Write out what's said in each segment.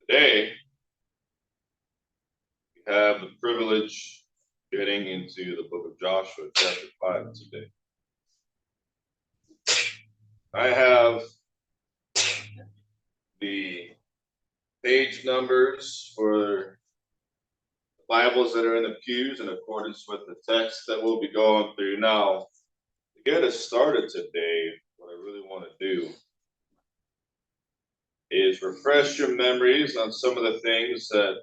Today, we have the privilege of getting into the book of Joshua, chapter 5 today. I have the page numbers for the Bibles that are in the pews in accordance with the text that we'll be going through now. To get us started today, what I really want to do is refresh your memories on some of the things that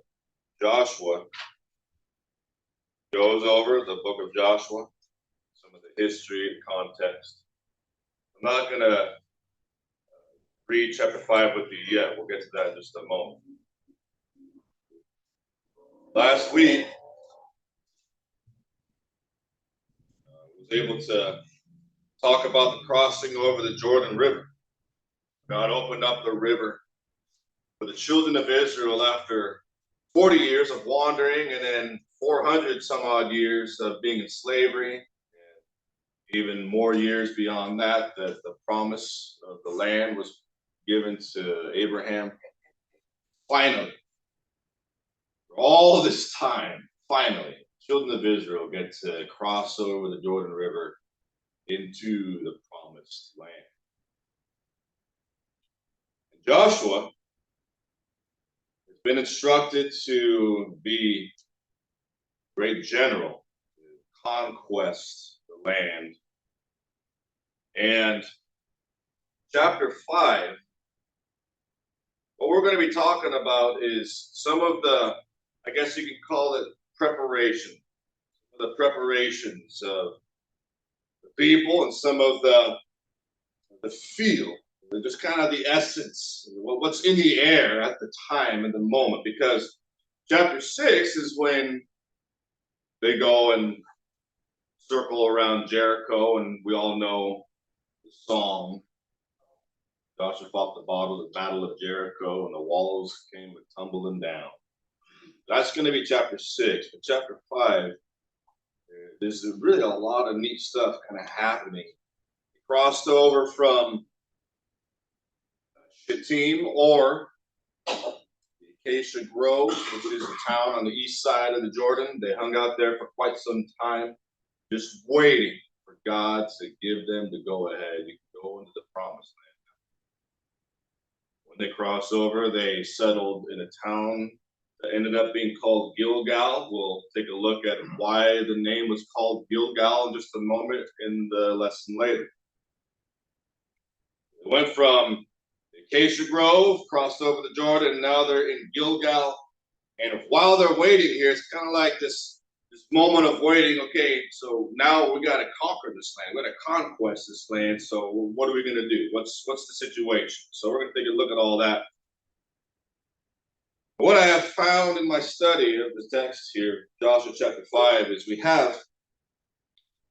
Joshua goes over, the book of Joshua, some of the history and context. I'm not going to read chapter 5 with you yet. We'll get to that in just a moment. Last week, I was able to talk about the crossing over the Jordan River. God opened up the river for the children of Israel after 40 years of wandering and then 400 some odd years of being in slavery, and even more years beyond that, that the promise of the land was given to Abraham. Finally, for all this time, finally, children of Israel get to cross over the Jordan River into the promised land. And Joshua has been instructed to be great general, to conquest the land. And chapter 5, what we're going to be talking about is some of the, I guess you can call it preparation, the preparations of the people and some of the feel, just kind of the essence, what's in the air at the time and the moment, because chapter 6 is when they go and circle around Jericho, and we all know the song. Joshua fought the battle of Jericho, and the walls came tumbling down. That's going to be chapter 6. But chapter 5, there's really a lot of neat stuff kind of happening. He crossed over from Shittim, or the Acacia Grove, which is a town on the east side of the Jordan. They hung out there for quite some time, just waiting for God to give them the go-ahead. You can go into the promised land. When they cross over, they settled in a town that ended up being called Gilgal. We'll take a look at why the name was called Gilgal in just a moment in the lesson later. They went from the Acacia Grove, crossed over the Jordan, and now they're in Gilgal. And while they're waiting here, it's kind of like this moment of waiting. Okay, so now we got to conquer this land. We got to conquest this land. So what are we going to do? What's the situation? So we're going to take a look at all that. What I have found in my study of the text here, Joshua chapter 5, is we have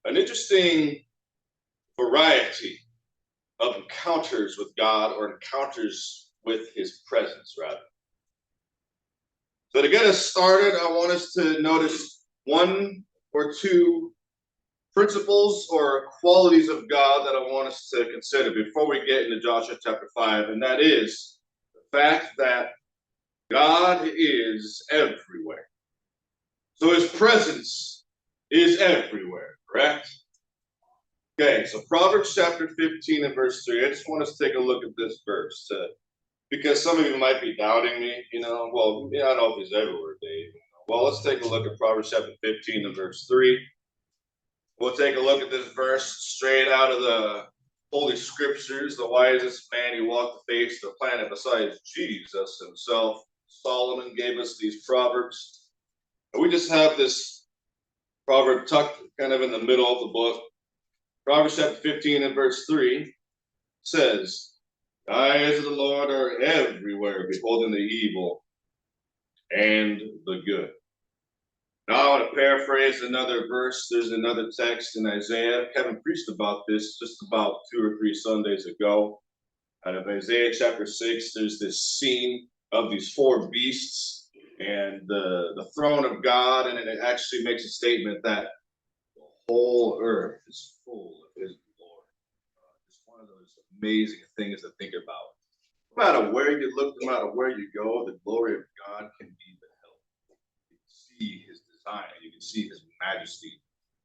an interesting variety of encounters with God, or encounters with his presence, rather. So to get us started, I want us to notice one or two principles or qualities of God that I want us to consider before we get into Joshua chapter 5, and that is the fact that God is everywhere. So his presence is everywhere, correct? Okay, so Proverbs chapter 15 and verse 3. I just want us to take a look at this verse because some of you might be doubting me, well, I don't know if he's everywhere, Dave. Well, let's take a look at Proverbs chapter 15 and verse 3. We'll take a look at this verse straight out of the Holy Scriptures. The wisest man who walked the face of the planet besides Jesus himself. Solomon gave us these proverbs. And we just have this proverb tucked kind of in the middle of the book. Proverbs chapter 15 and verse 3 says, "The eyes of the Lord are everywhere, beholding the evil and the good." Now I want to paraphrase another verse. There's another text in Isaiah. Kevin preached about this just about 2 or 3 Sundays ago. Out of Isaiah chapter 6, there's this scene of these 4 beasts and the throne of God, and it actually makes a statement that the whole earth is full of his glory. It's one of those amazing things to think about. No matter where you look, no matter where you go, the glory of God can be beheld. You can see his design, you can see his majesty.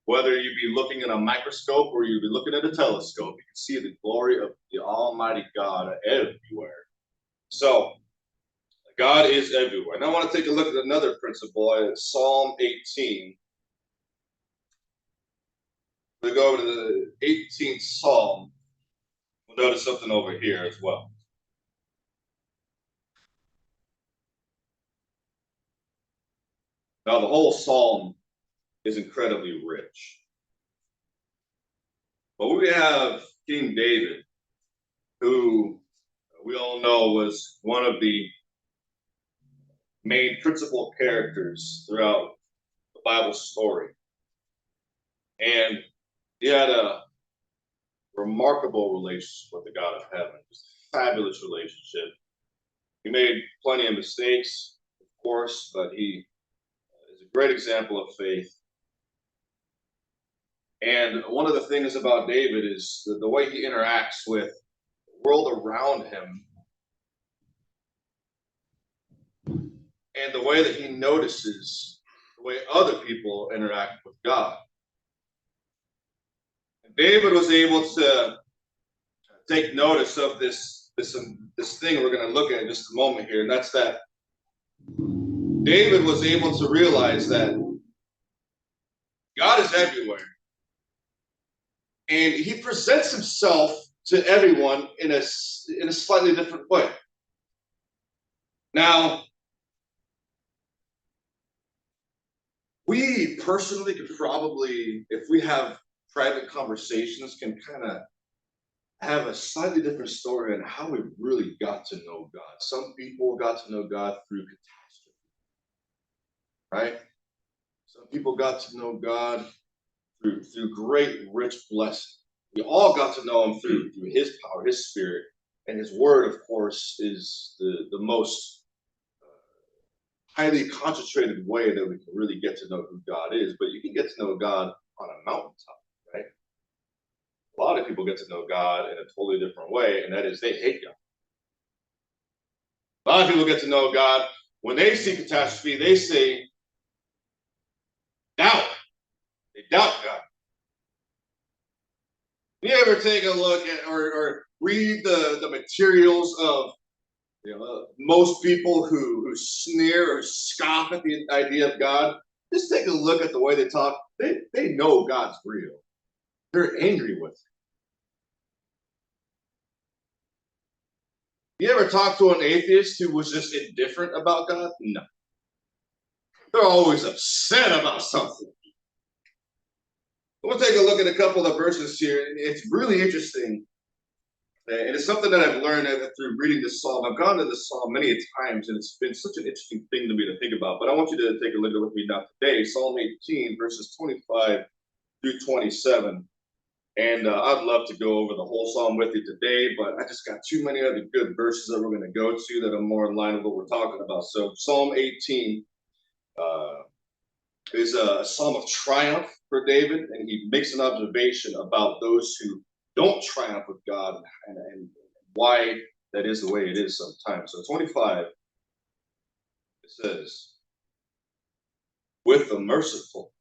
Whether you be looking in a microscope or you be looking at a telescope, you can see the glory of the Almighty God everywhere. So, God is everywhere. Now I want to take a look at another principle, Psalm 18. We go over to the 18th Psalm. We'll notice something over here as well. Now the whole Psalm is incredibly rich. But we have King David, who we all know was one of the main principal characters throughout the Bible story. And he had a remarkable relationship with the God of heaven, just a fabulous relationship. He made plenty of mistakes, of course, but he is a great example of faith. And one of the things about David is the way he interacts with the world around him and the way that he notices the way other people interact with God. And David was able to take notice of this thing we're going to look at in just a moment here, and that's that David was able to realize that God is everywhere. And he presents himself to everyone in a slightly different way. Now, we personally could probably, if we have private conversations, can kind of have a slightly different story on how we really got to know God. Some people got to know God through catastrophe, right? Some people got to know God through great, rich blessing. We all got to know him through his power, his spirit, and his word, of course, is the most highly concentrated way that we can really get to know who God is. But you can get to know God on a mountaintop, right? A lot of people get to know God in a totally different way, and that is they hate God. A lot of people get to know God when they see catastrophe, they say, doubt. They doubt God. You ever take a look at or read the materials of most people who sneer or scoff at the idea of God? Just take a look at the way they talk. They know God's real. They're angry with him. You ever talk to an atheist who was just indifferent about God? No. They're always upset about something. We'll take a look at a couple of verses here. It's really interesting. And it's something that I've learned through reading this psalm. I've gone to this psalm many times, and it's been such an interesting thing to me to think about. But I want you to take a look at it with me now today. Psalm 18, verses 25 through 27. And I'd love to go over the whole psalm with you today, but I just got too many other good verses that we're going to go to that are more in line with what we're talking about. So Psalm 18 is a psalm of triumph for David, and he makes an observation about those who don't triumph with God and why that is the way it is sometimes. So 25, it says, with the merciful,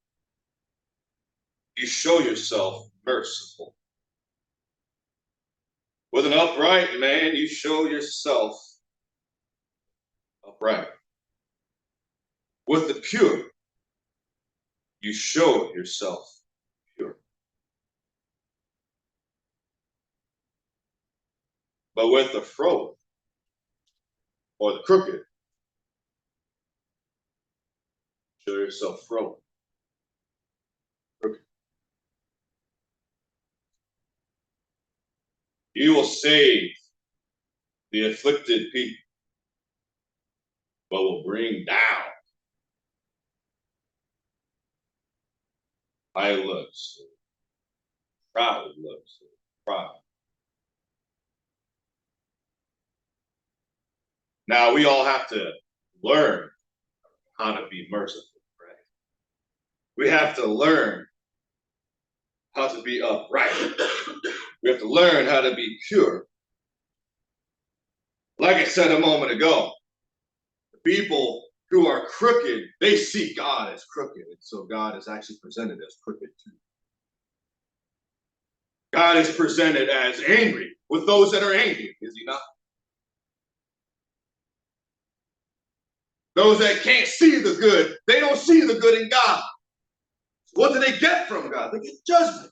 you show yourself merciful. With an upright man, you show yourself upright. With the pure, you show yourself pure. But with the froward or the crooked, show yourself froward. Crooked. You will save the afflicted people, but will bring down high looks, proud looks, proud. Now we all have to learn how to be merciful, right? We have to learn how to be upright. We have to learn how to be pure. Like I said a moment ago, the people who are crooked, they see God as crooked. And so God is actually presented as crooked too. God is presented as angry with those that are angry, is he not? Those that can't see the good, they don't see the good in God. So what do they get from God? They get judgment.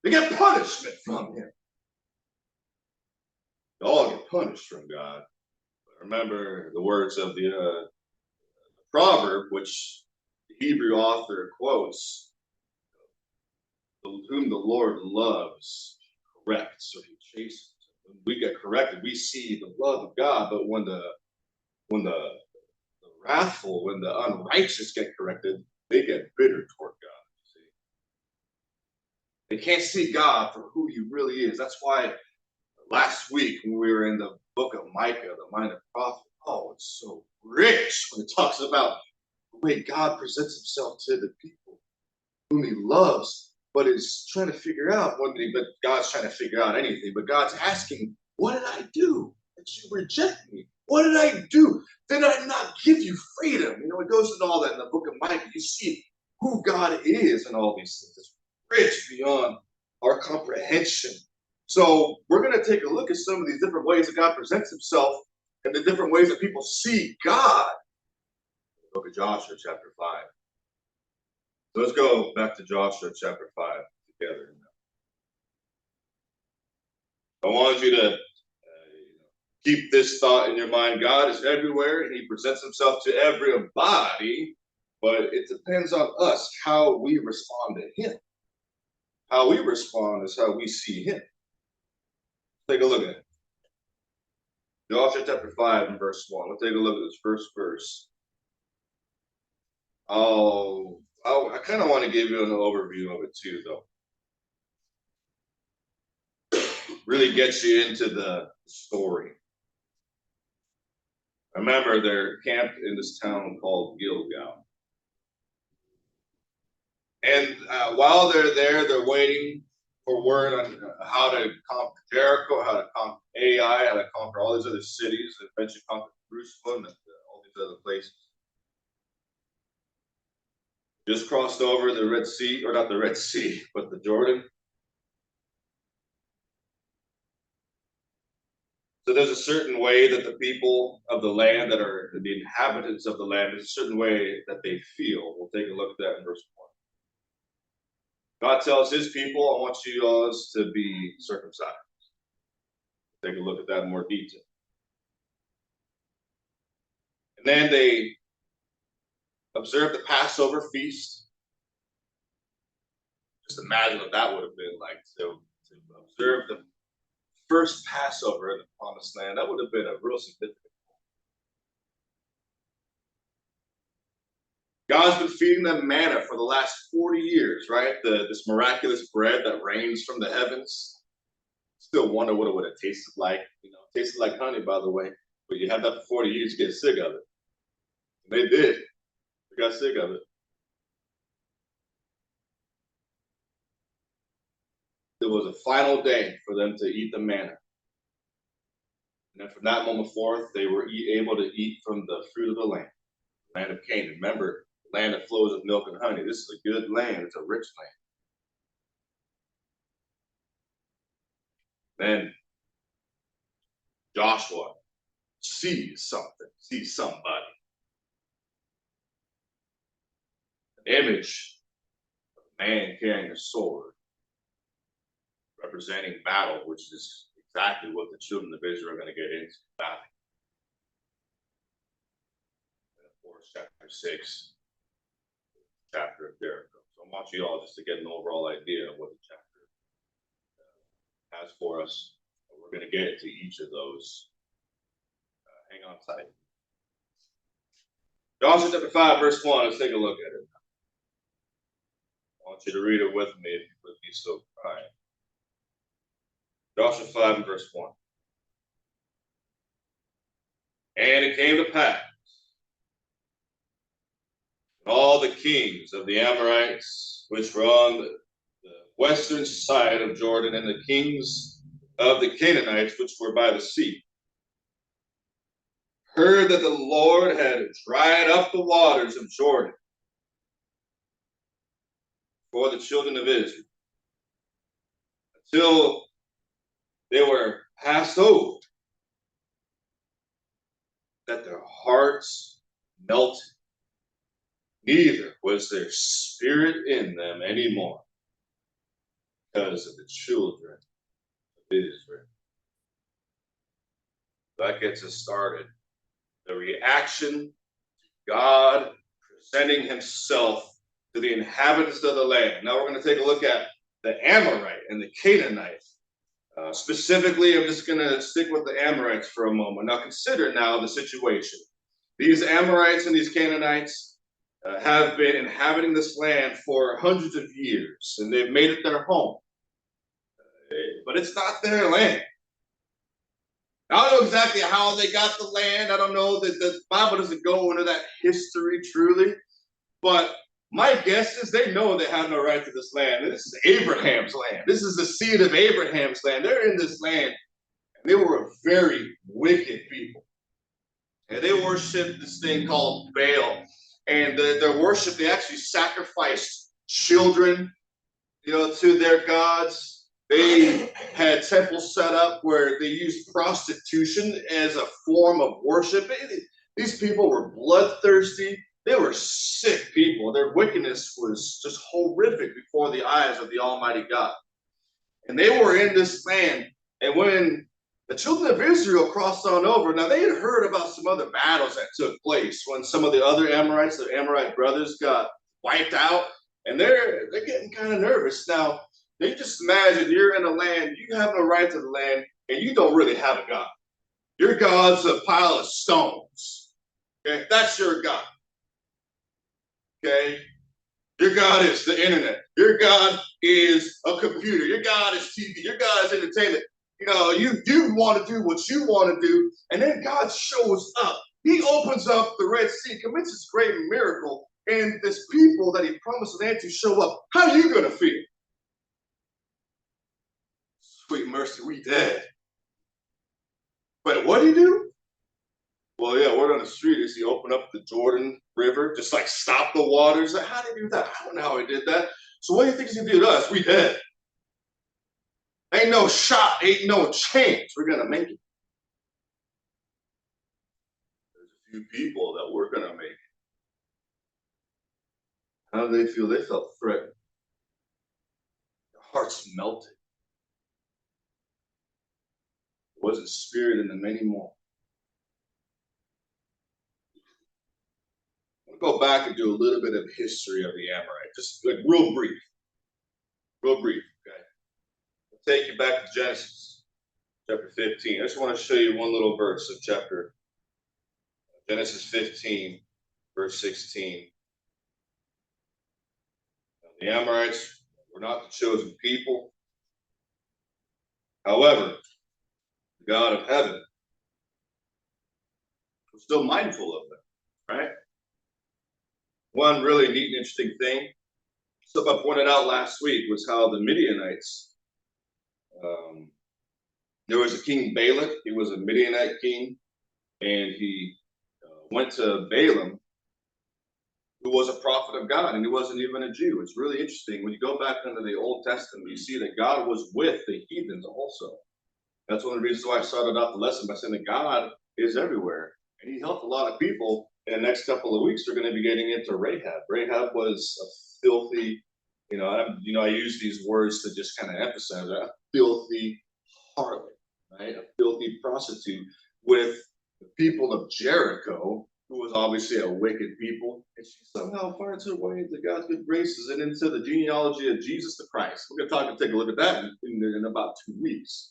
They get punishment from him. They all get punished from God. But remember the words of the proverb, which the Hebrew author quotes, whom the Lord loves, corrects, or he chastens. When we get corrected, we see the love of God. But when the wrathful, when the unrighteous get corrected, they get bitter toward God. See? They can't see God for who he really is. That's why last week when we were in the book of Micah, the mind of prophet, oh, it's so rich when it talks about the way God presents himself to the people whom he loves, but is trying to figure out but God's trying to figure out anything, but God's asking, what did I do that you reject me? What did I do? Did I not give you freedom? You know, it goes into all that in the book of Micah. You see who God is and all these things. It's rich beyond our comprehension. So we're going to take a look at some of these different ways that God presents himself and the different ways that people see God. Book of Joshua, chapter 5. So let's go back to Joshua, chapter 5 together. I want you to keep this thought in your mind. God is everywhere, and he presents himself to everybody, but it depends on us how we respond to him. How we respond is how we see him. Take a look at it. Joshua chapter 5 and verse 1. Let's take a look at this first verse. I kind of want to give you an overview of it too, though. Really gets you into the story. Remember, they're camped in this town called Gilgal. And while they're there, they're waiting for word on how to conquer Jericho, how to conquer Ai, how to conquer all these other cities, and eventually conquer Jerusalem and all these other places. Just crossed over the Red Sea, or not the Red Sea, but the Jordan. So there's a certain way that the people of the land that are the inhabitants of the land, there's a certain way that they feel. We'll take a look at that in verse 1. God tells his people, I want you guys to be circumcised. Take a look at that in more detail. And then they observe the Passover feast. Just imagine what that would have been like to observe the first Passover in the Promised Land. That would have been a real significant. God's been feeding them manna for the last 40 years, right? This miraculous bread that rains from the heavens. Still wonder what it would have tasted like. You know, it tasted like honey, by the way. But you have that for 40 years, you get sick of it. And they did. They got sick of it. It was a final day for them to eat the manna. And then from that moment forth, they were able to eat from the fruit of the land of Canaan. Remember, the land that flows with milk and honey. This is a good land. It's a rich land. Then Joshua sees something, sees somebody. An image of a man carrying a sword, representing battle, which is exactly what the children of Israel are going to get into, battle. And of course, chapter 6, chapter of Jericho. So I want you all just to get an overall idea of what the chapter has for us. We're going to get to each of those. Hang on tight. Joshua chapter 5, verse 1. Let's take a look at it. I want you to read it with me if you would be so kind. Joshua 5 and verse 1. And it came to pass, all the kings of the Amorites, which were on the western side of Jordan, and the kings of the Canaanites, which were by the sea, heard that the Lord had dried up the waters of Jordan for the children of Israel until they were passed over, that their hearts melted. Neither was their spirit in them anymore because of the children of Israel. That gets us started. The reaction to God presenting himself to the inhabitants of the land. Now we're going to take a look at the Amorite and the Canaanite. Specifically, I'm just going to stick with the Amorites for a moment. Now consider now the situation. These Amorites and these Canaanites have been inhabiting this land for hundreds of years, and they've made it their home. But it's not their land. I don't know exactly how they got the land. I don't know that the Bible doesn't go into that history truly. But my guess is they know they have no right to this land. This is Abraham's land. This is the seed of Abraham's land. They're in this land. And they were a very wicked people. And they worshiped this thing called Baal. And their worship, they actually sacrificed children, to their gods. They had temples set up where they used prostitution as a form of worship. These people were bloodthirsty. They were sick people. Their wickedness was just horrific before the eyes of the Almighty God. And they were in this land. And when the children of Israel crossed on over, now they had heard about some other battles that took place when some of the other Amorites, the Amorite brothers, got wiped out. And they're getting kind of nervous. Now, you just imagine you're in a land, you have no right to the land, and you don't really have a God. Your God's a pile of stones. Okay, that's your God. Okay, your God is the internet. Your God is a computer. Your God is TV. Your God is entertainment. You want to do what you want to do, and then God shows up. He opens up the Red Sea, commits this great miracle, and this people that he promised land to show up. How are you going to feel? Sweet mercy, we dead. But what did he do? Well, yeah, word on the street is he opened up the Jordan River, just like stop the waters. Like, how did he do that? I don't know how he did that. So what do you think he's going to do to us? We dead. Ain't no shot, ain't no chance we're going to make it. There's a few people that we're going to make it. How do they feel? They felt threatened. Their hearts melted. Wasn't spirit in them anymore. I'm going to go back and do a little bit of history of the Amorite, just like real brief, okay? I'll take you back to Genesis chapter 15. I just want to show you one little verse of Genesis 15, verse 16. Now, the Amorites were not the chosen people. However, God of heaven was still mindful of them, right? One really neat and interesting thing, something I pointed out last week, was how the Midianites, there was a king Balak. He was a Midianite king, and he went to Balaam, who was a prophet of God, and he wasn't even a Jew. It's really interesting. When you go back into the Old Testament, you see that God was with the heathens also. That's one of the reasons why I started off the lesson by saying that God is everywhere. And he helped a lot of people. In the next couple of weeks, we're going to be getting into Rahab. Rahab was a filthy, I use these words to just kind of emphasize that, a filthy harlot, right? A filthy prostitute with the people of Jericho, who was obviously a wicked people. And she somehow finds her way into God's good graces and into the genealogy of Jesus the Christ. We're going to take a look at that in about 2 weeks.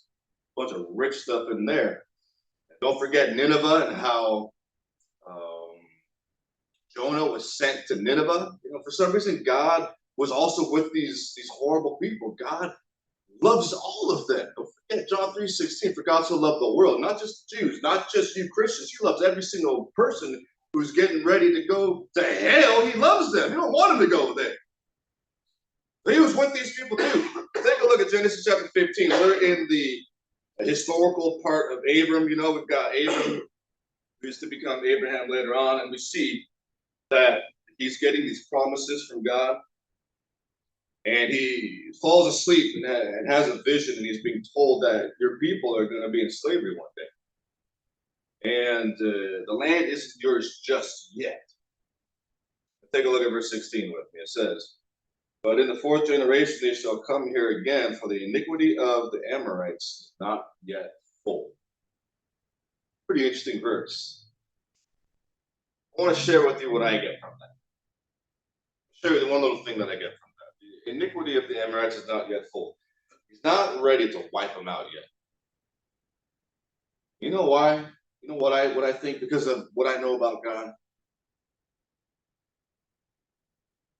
Bunch of rich stuff in there. And don't forget Nineveh and how Jonah was sent to Nineveh. For some reason, God was also with these horrible people. God loves all of them. Don't forget John 3:16. For God so loved the world, not just Jews, not just you Christians. He loves every single person who's getting ready to go to hell. He loves them. He don't want them to go there. But he was with these people too. Take a look at Genesis chapter 15. We're in the historical part of Abram. We've got Abram, who is to become Abraham later on, and we see that he's getting these promises from God, and he falls asleep and has a vision, and he's being told that your people are going to be in slavery one day, and the land isn't yours just yet. Take a look at verse 16 with me. It says, "But in the fourth generation they shall come here again, for the iniquity of the Amorites is not yet full." Pretty interesting verse. I want to share with you what I get from that. I'll show you the one little thing that I get from that. The iniquity of the Amorites is not yet full. He's not ready to wipe them out yet. You know why? You know what I think? Because of what I know about God.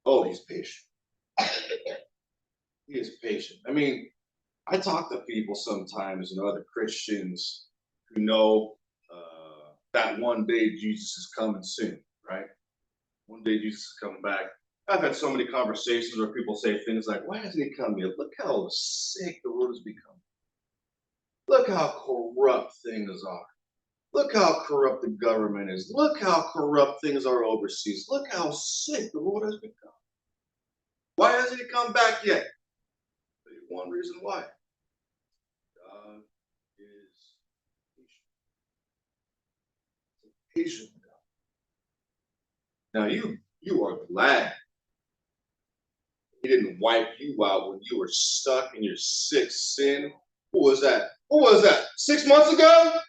Oh, he's patient. He is patient. I mean, I talk to people sometimes, other Christians who know that one day Jesus is coming soon, right? One day Jesus is coming back. I've had so many conversations where people say things like, "Why hasn't he come yet? Look how sick the world has become. Look how corrupt things are. Look how corrupt the government is. Look how corrupt things are overseas. Look how sick the world has become. Why hasn't he come back yet?" There's one reason why. God is patient. Now you are glad he didn't wipe you out when you were stuck in your sick sin. What was that? What was that? 6 months ago?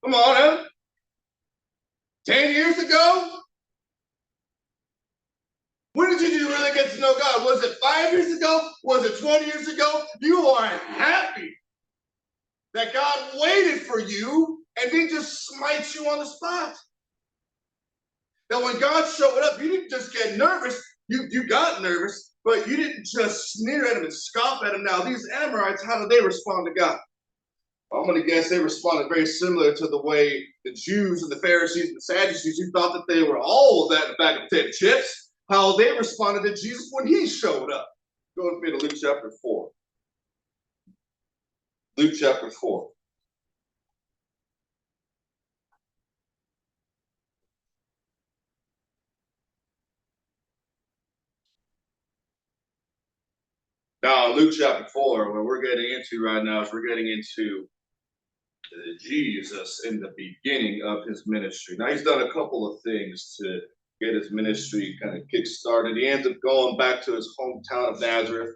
Come on, huh? 10 years ago? When did you really get to know God? Was it 5 years ago? Was it 20 years ago? You are happy that God waited for you and didn't just smite you on the spot. Now, when God showed up, you didn't just get nervous. You got nervous, but you didn't just sneer at him and scoff at him. Now, these Amorites, how did they respond to God? Well, I'm going to guess they responded very similar to the way the Jews and the Pharisees and the Sadducees, who thought that they were all of that in a bag of potato chips, how they responded to Jesus when he showed up. Go with me to Luke chapter 4. Luke chapter 4. Now, Luke chapter 4, what we're getting into right now is we're getting into Jesus in the beginning of his ministry. Now, he's done a couple of things to get his ministry kind of kick-started. He ends up going back to his hometown of Nazareth.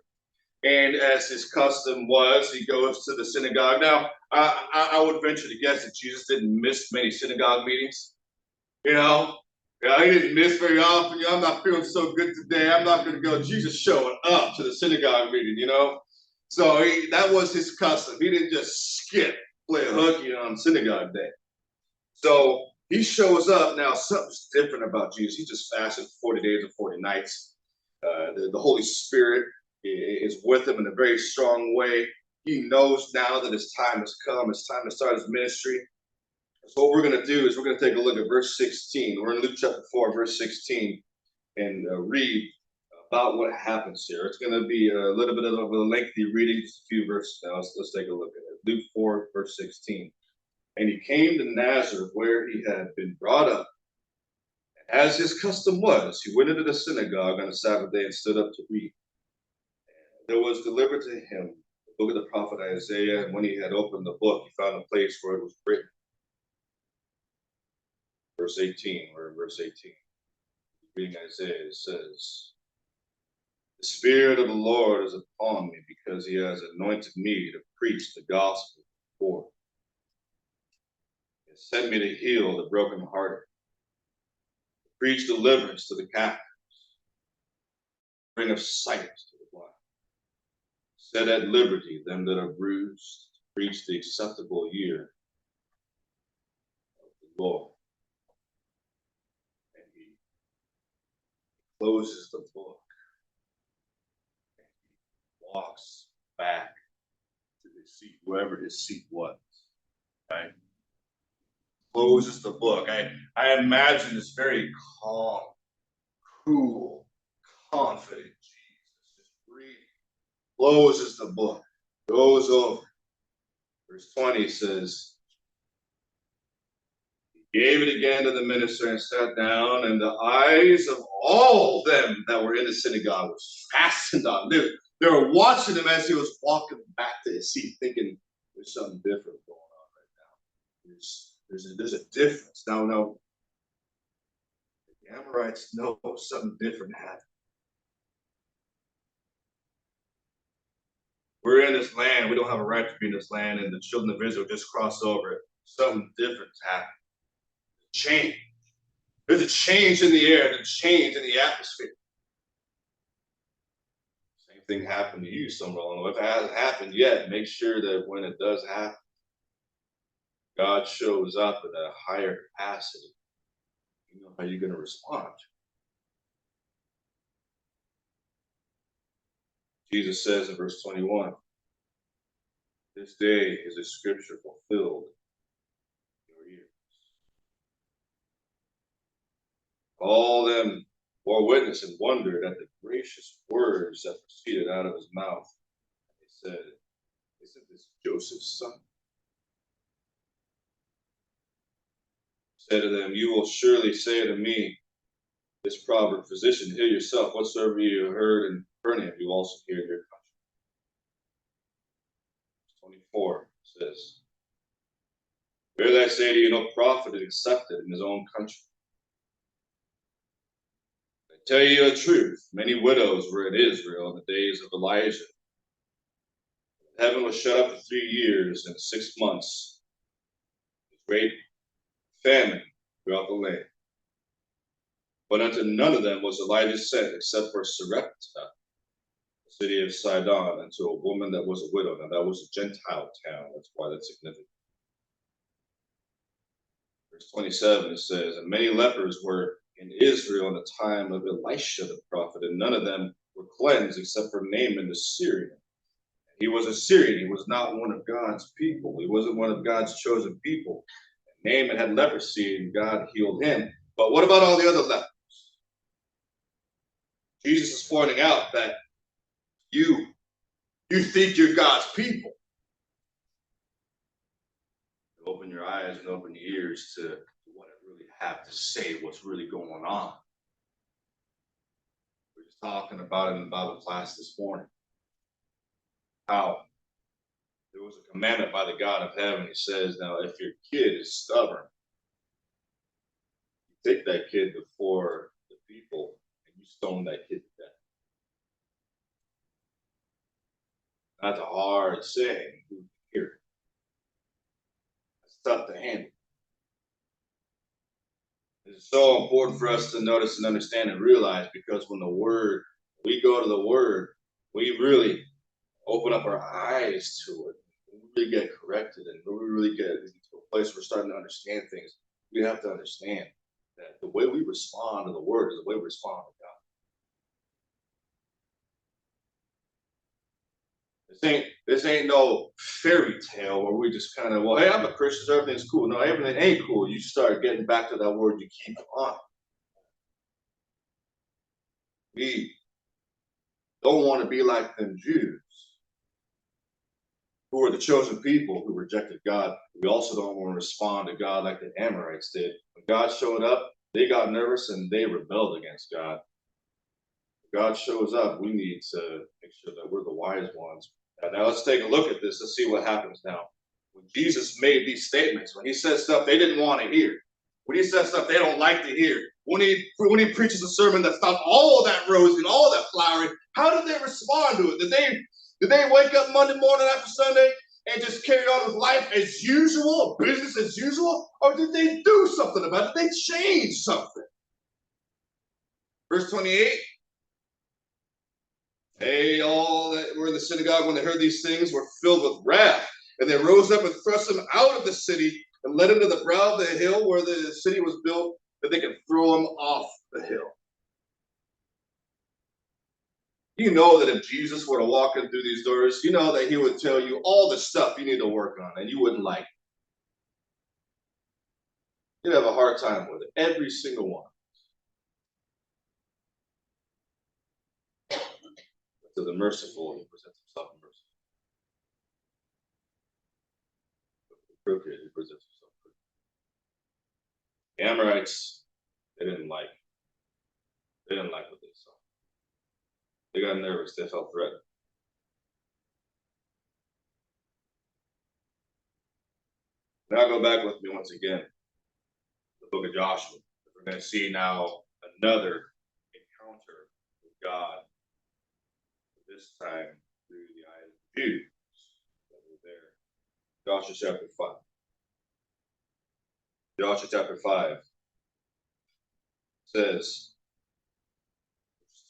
And as his custom was, he goes to the synagogue. Now, I would venture to guess that Jesus didn't miss many synagogue meetings. You know, yeah, he didn't miss very often. I'm not feeling so good today. I'm not going to go. Jesus showing up to the synagogue meeting. So that was his custom. He didn't just skip, play hooky on synagogue day. So he shows up. Now, something's different about Jesus. He just fasted 40 days and 40 nights. The Holy Spirit is with him in a very strong way. He knows now that his time has come. It's time to start his ministry. So what we're going to do is we're going to take a look at verse 16. We're in Luke chapter 4, verse 16, and read about what happens here. It's going to be a little bit of a lengthy reading, just a few verses now. Let's take a look at it. Luke 4, verse 16. "And he came to Nazareth, where he had been brought up. And as his custom was, he went into the synagogue on the Sabbath day and stood up to read. There was delivered to him the book of the prophet Isaiah, and when he had opened the book, he found a place where it was written." Verse 18, we're in verse 18. Reading Isaiah, it says, "The Spirit of the Lord is upon me, because he has anointed me to preach the gospel to the poor. He has sent me to heal the brokenhearted, to preach deliverance to the captives, to bring of sight to the blind, set at liberty them that are bruised, to preach the acceptable year of the Lord." And he closes the book. Walks back to his seat, wherever his seat was, right? Closes the book. I imagine this very calm, cool, confident Jesus just reading. Closes the book, goes over. Verse 20 says, He gave it again to the minister and sat down, and the eyes of all them that were in the synagogue was fastened on him. They were watching him as he was walking back to his seat, thinking there's something different going on right now. There's a difference. Now, the Amorites know something different happened. We're in this land. We don't have a right to be in this land, and the children of Israel just crossed over it. Something different's happened. Change. There's a change in the air. There's a change in the atmosphere. Same thing happened to you somewhere along the way. If it hasn't happened yet, make sure that when it does happen, God shows up at a higher capacity. You know how you're going to respond. Jesus says in verse 21, this day is a scripture fulfilled in your ears. All them bore witness and wondered at the gracious words that proceeded out of his mouth. They said, isn't this Joseph's son? He said to them, you will surely say to me, this proverb, physician, heal yourself. Whatsoever you heard in Capernaum, you also hear in your country. 24 says, verily I say to you, no prophet is accepted in his own country. I tell you the truth, many widows were in Israel in the days of Elijah. Heaven was shut up for 3 years and 6 months. Great famine throughout the land. But unto none of them was Elijah sent, except for Sarepta, the city of Sidon, and to a woman that was a widow. Now that was a Gentile town. That's why that's significant. Verse 27, it says, and many lepers were in Israel in the time of Elisha the prophet, and none of them were cleansed except for Naaman the Syrian. He was a Syrian. He was not one of God's people. He wasn't one of God's chosen people. And Naaman had leprosy, and God healed him. But what about all the other lepers? Jesus is pointing out that you think you're God's people. Open your eyes and open your ears to what I really have to say, what's really going on. We're just talking about it in the Bible class this morning. How there was a commandment by the God of heaven. He says, now, if your kid is stubborn, you take that kid before the people and you stone that kid to death. That's a hard saying. Who can hear it? It's tough to handle. It's so important for us to notice and understand and realize, because when we go to the Word, we really open up our eyes to it. When we really get corrected and when we really get into a place where we're starting to understand things, we have to understand that the way we respond to the Word is the way we respond to God. This ain't no fairy tale where we just kind of, well, hey, I'm a Christian, so everything's cool. No, everything ain't cool. You start getting back to that Word, you keep on. We don't want to be like them Jews who were the chosen people who rejected God. We also don't want to respond to God like the Amorites did. When God showed up, they got nervous and they rebelled against God. When God shows up, we need to make sure that we're the wise ones. Now let's take a look at this. Let's see what happens now. When Jesus made these statements, when he said stuff they didn't want to hear, when he said stuff they don't like to hear, when he preaches a sermon that stops all that rosy and all that flowery, how did they respond to it? Did they wake up Monday morning after Sunday and just carry on with life as usual, business as usual? Or did they do something about it? Did they change something? Verse 28. They all that were in the synagogue, when they heard these things, were filled with wrath. And they rose up and thrust him out of the city and led him to the brow of the hill where the city was built, that they could throw him off the hill. You know that if Jesus were to walk in through these doors, you know that he would tell you all the stuff you need to work on, and you wouldn't like it. You'd have a hard time with it. Every single one. To the merciful, he presents himself merciful. But the crooked, he presents himself crooked. The Amorites, they didn't like what they saw. They got nervous. They felt threatened. Now go back with me once again, the book of Joshua. We're going to see now another encounter with God, this time through the eyes of the Jews that were there. Joshua chapter 5. Joshua chapter 5 says,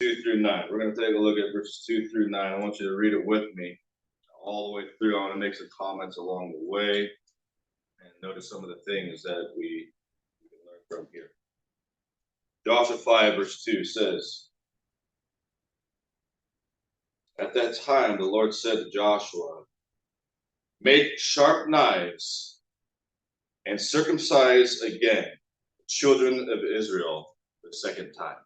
2 through 9. We're going to take a look at verses 2 through 9. I want you to read it with me all the way through. I want to make some comments along the way and notice some of the things that we can learn from here. Joshua 5 verse 2 says, at that time the Lord said to Joshua, make sharp knives and circumcise again the children of Israel the second time.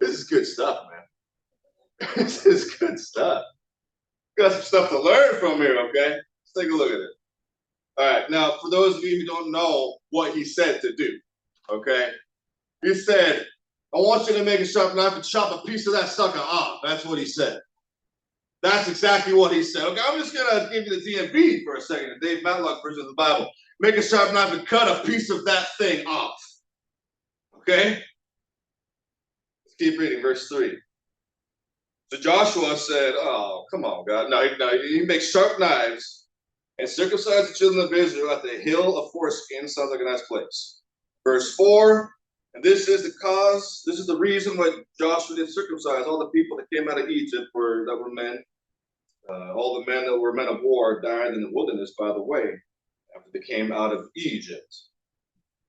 This is good stuff, man. This is good stuff. Got some stuff to learn from here, okay? Let's take a look at it. All right, now for those of you who don't know what he said to do, okay? He said, I want you to make a sharp knife and chop a piece of that sucker off. That's what he said. That's exactly what he said. Okay, I'm just going to give you the DMV for a second, the Dave Matlock version of the Bible. Make a sharp knife and cut a piece of that thing off. Okay? Let's keep reading, verse 3. So Joshua said, oh, come on, God. No, he makes sharp knives and circumcise the children of Israel at the hill of foreskin. Sounds like a nice place. Verse 4, and this is the reason why Joshua did circumcise all the people that came out of Egypt that were men. All the men that were men of war died in the wilderness by the way after they came out of Egypt.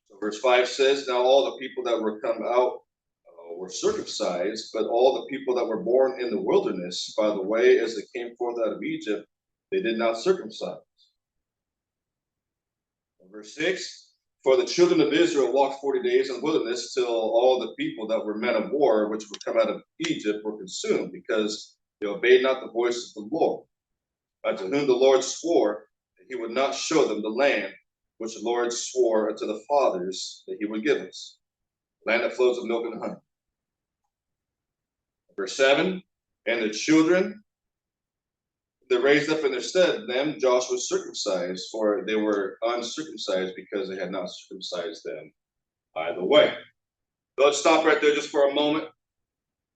So verse 5 says, now all the people that were come out were circumcised, but all the people that were born in the wilderness by the way as they came forth out of Egypt, they did not circumcise. Verse 6, for the children of Israel walked 40 days in the wilderness till all the people that were men of war, which were come out of Egypt, were consumed, because they obeyed not the voice of the Lord, unto whom the Lord swore that he would not show them the land which the Lord swore unto the fathers that he would give us, land that flows with milk and honey. Verse 7, and the children that raised up in their stead, them Joshua circumcised, for they were uncircumcised because they had not circumcised them either way. So let's stop right there just for a moment.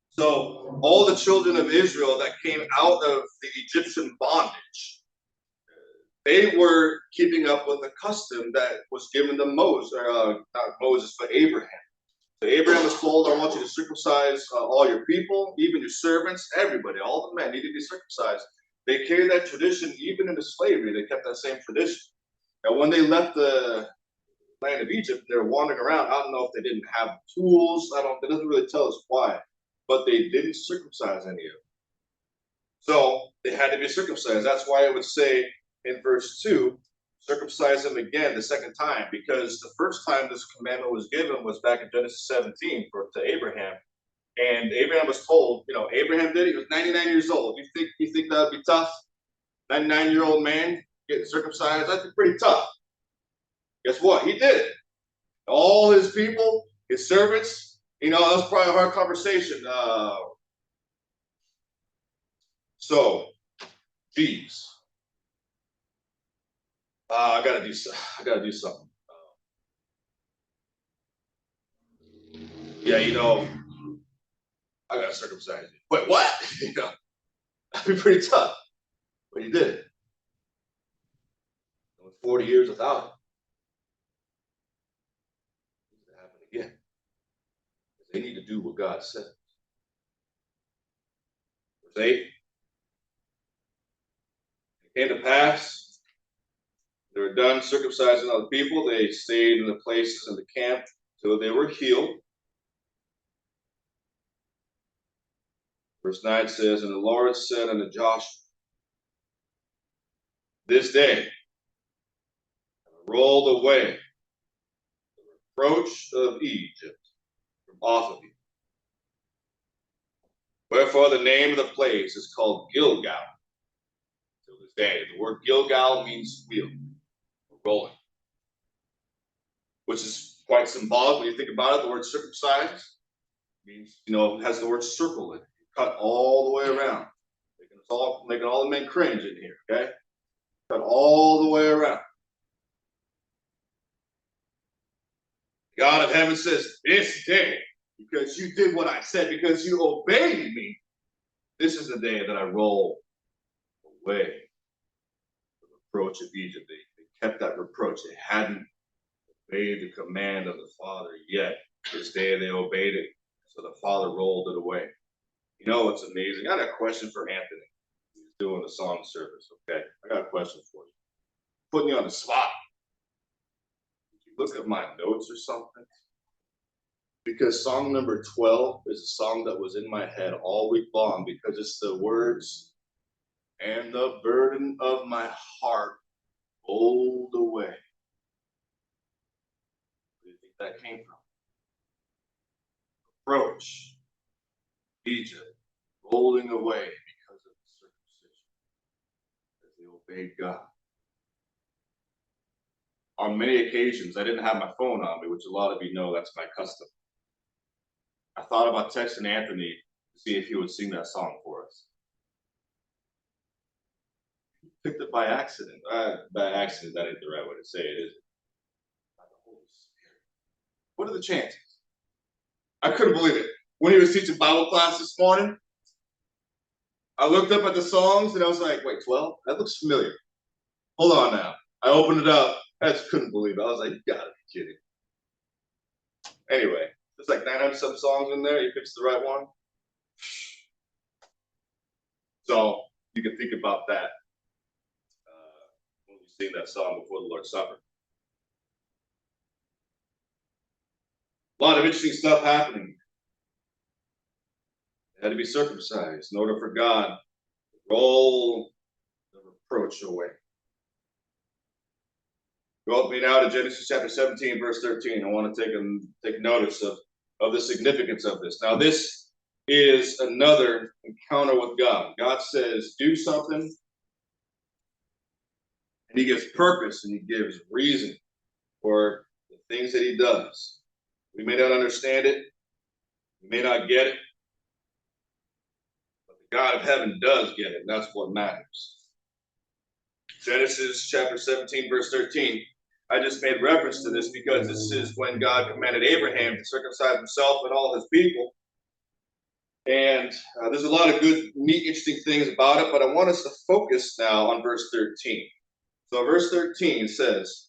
So all the children of Israel that came out of the Egyptian bondage, they were keeping up with the custom that was given to Moses, not Moses, but Abraham. So Abraham was told, I want you to circumcise all your people, even your servants, everybody, all the men need to be circumcised. They carried that tradition even into slavery. They kept that same tradition. And when they left the land of Egypt, they were wandering around. I don't know if they didn't have tools. It doesn't really tell us why. But they didn't circumcise any of them. So they had to be circumcised. That's why it would say in verse 2, circumcise them again the second time, because the first time this commandment was given was back in Genesis 17 to Abraham. And Abraham was told, Abraham did it. He was 99 years old. You think that would be tough? 99-year-old man getting circumcised? That's pretty tough. Guess what? He did it. All his people, his servants, that was probably a hard conversation. Geez. I gotta do something. I gotta circumcise you. Wait, what? That'd be pretty tough. But he did it. 40 years without it. It's gonna happen again. They need to do what God said. Verse 8. It came to pass, they were done circumcising all the people. They stayed in the places in the camp till they were healed. Verse 9 says, and the Lord said unto Joshua, this day I rolled away the reproach of Egypt from off of you. Wherefore the name of the place is called Gilgal till this day. The word Gilgal means wheel, or rolling, which is quite symbolic when you think about it. The word circumcised means, has the word circle in it. Cut all the way around, making all the men cringe in here, okay? Cut all the way around. God of heaven says, this day, because you did what I said, because you obeyed me, this is the day that I roll away the reproach of Egypt. They kept that reproach. They hadn't obeyed the command of the Father yet. This day they obeyed it, so the Father rolled it away. You know what's amazing? I got a question for Anthony. He's doing the song service, okay? I got a question for you. Putting you on the spot. Did you look at my notes or something? Because song number 12 is a song that was in my head all week long, because it's the words, and the burden of my heart rolled away. Where do you think that came from? Reproach, Egypt, rolling away because of the circumcision, as they obeyed God. On many occasions, I didn't have my phone on me, which a lot of you know that's my custom. I thought about texting Anthony to see if he would sing that song for us. He picked it by accident. By accident, that ain't the right way to say it, is it? By the Holy Spirit. What are the chances? I couldn't believe it. When he was teaching Bible class this morning, I looked up at the songs and I was like, wait, 12? That looks familiar. Hold on now. I opened it up. I just couldn't believe it. I was like, you gotta be kidding. Anyway, there's like 900 some songs in there. He picks the right one. So you can think about that when you sing that song before the Lord's Supper. A lot of interesting stuff happening. They had to be circumcised in order for God to roll the reproach away. Go with me now to Genesis chapter 17, verse 13. I want to take notice of the significance of this. Now, this is another encounter with God. God says, do something, and he gives purpose and he gives reason for the things that he does. We may not understand it, we may not get it, but the God of heaven does get it, and that's what matters. Genesis chapter 17, verse 13. I just made reference to this because this is when God commanded Abraham to circumcise himself and all his people. And there's a lot of good, neat, interesting things about it, but I want us to focus now on verse 13. So verse 13 says,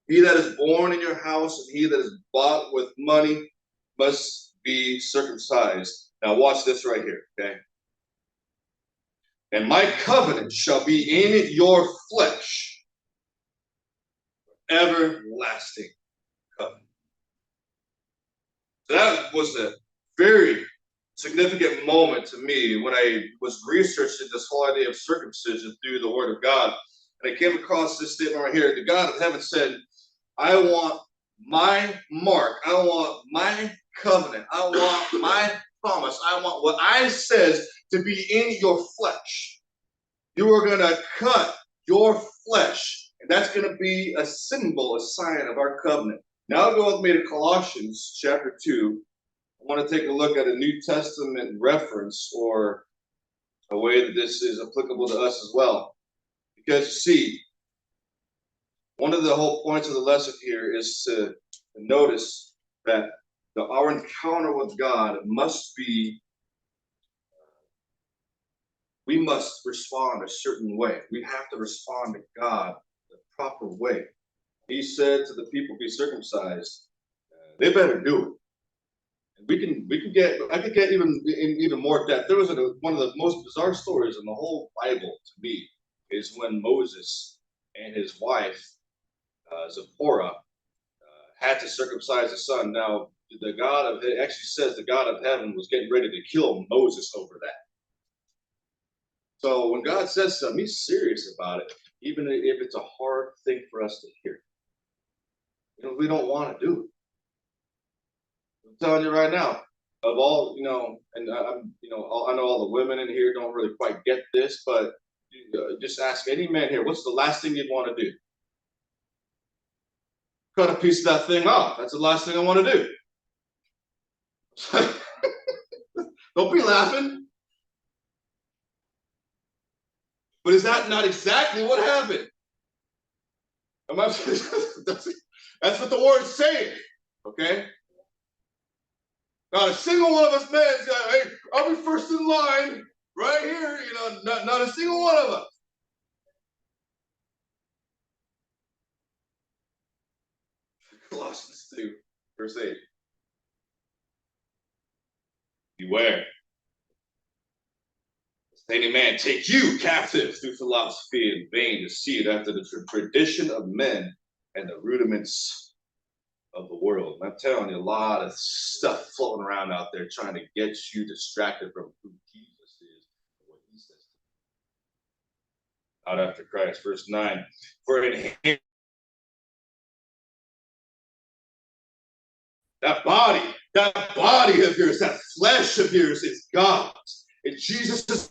he that is born in your house and he that is bought with money must be circumcised. Now watch this right here, okay? And my covenant shall be in your flesh, everlasting covenant. So that was a very significant moment to me when I was researching this whole idea of circumcision through the Word of God. And I came across this statement right here. The God of heaven said, I want my mark. I want my covenant. I want my promise. I want what I says to be in your flesh. You are going to cut your flesh. And that's going to be a symbol, a sign of our covenant. Now go with me to Colossians chapter 2. I want to take a look at a New Testament reference, or a way that this is applicable to us as well. Because you see, one of the whole points of the lesson here is to notice that our encounter with God must be, we must respond a certain way. We have to respond to God the proper way. He said to the people, be circumcised. They better do it. And I could get even more depth. There was one of the most bizarre stories in the whole Bible to me is when Moses and his wife, Zipporah, had to circumcise his son. Now, it actually says the God of heaven was getting ready to kill Moses over that. So when God says something, he's serious about it, even if it's a hard thing for us to hear. We don't want to do it. I'm telling you right now, of all, and I know all the women in here don't really quite get this, but Just ask any man here, what's the last thing you'd want to do? Cut a piece of that thing off. That's the last thing I want to do. Don't be laughing. But is that not exactly what happened? That's what the word's saying. Okay? Not a single one of us men said, hey, I'll be first in line right here. Not a single one of us. Colossians 2, verse 8. Beware. Lest any man take you captive through philosophy and vain deceit after the tradition of men and the rudiments of the world. And I'm telling you, a lot of stuff floating around out there trying to get you distracted from who Jesus is and what he says. Out after Christ. Verse 9. For in him, that body of yours, that flesh of yours is God's. And Jesus is